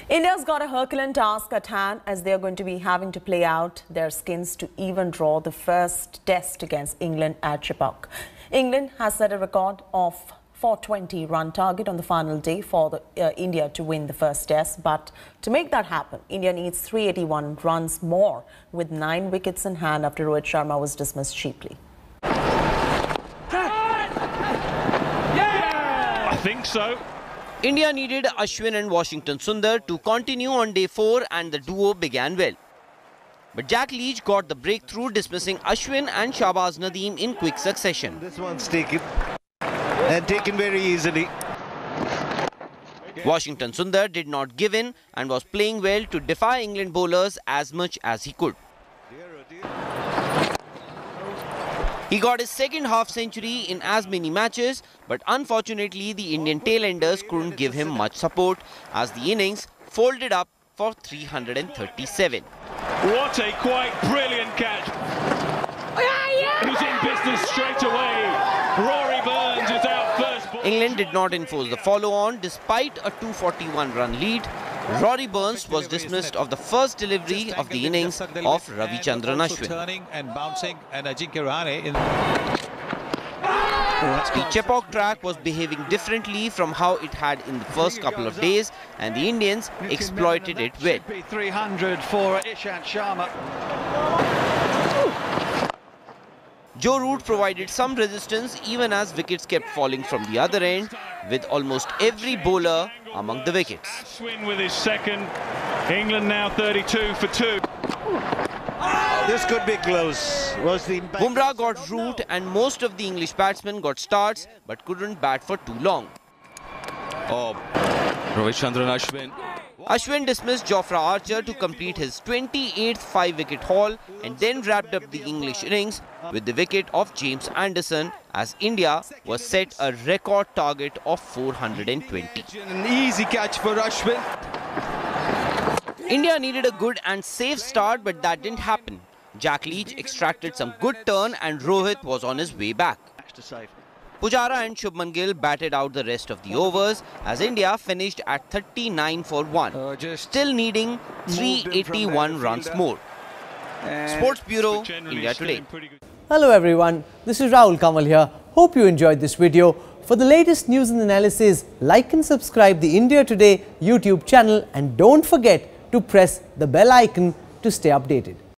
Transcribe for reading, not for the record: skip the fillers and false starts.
India's got a Herculean task at hand as they are going to be having to play out their skins to even draw the first test against England at Chepauk. England has set a record of 420 run target on the final day for India to win the first test. But to make that happen, India needs 381 runs more with 9 wickets in hand after Rohit Sharma was dismissed cheaply. I think so. India needed Ashwin and Washington Sundar to continue on day 4 and the duo began well. But Jack Leach got the breakthrough, dismissing Ashwin and Shahbaz Nadeem in quick succession. This one's taken and taken very easily. Washington Sundar did not give in and was playing well to defy England bowlers as much as he could. He got his second half-century in as many matches, but unfortunately the Indian tailenders couldn't give him much support as the innings folded up for 337. What a quite brilliant catch. He's in business straight away. Rory Burns is out first. England did not enforce the follow-on despite a 241-run lead. Rory Burns was dismissed of the first delivery of the innings of Ravichandran Ashwin. The Chepauk track was behaving differently from how it had in the first couple of days, and the Indians exploited it well. 300 for Ishant Sharma. Joe Root provided some resistance even as wickets kept falling from the other end, with almost every bowler among the wickets. Ashwin with his second. England now 32 for 2. This could be close. Bumrah got Root and most of the English batsmen got starts but couldn't bat for too long. Ravichandran Ashwin. Ashwin dismissed Jofra Archer to complete his 28th 5-wicket haul and then wrapped up the English innings with the wicket of James Anderson as India was set a record target of 420. An easy catch for Ashwin. India needed a good and safe start, but that didn't happen. Jack Leach extracted some good turn and Rohit was on his way back. Pujara and Shubman Gill batted out the rest of the overs as India finished at 39 for 1, still needing 381 runs more. Sports Bureau, India Today. Hello everyone, this is Rahul Kamal here. Hope you enjoyed this video. For the latest news and analysis, like and subscribe the India Today YouTube channel and don't forget to press the bell icon to stay updated.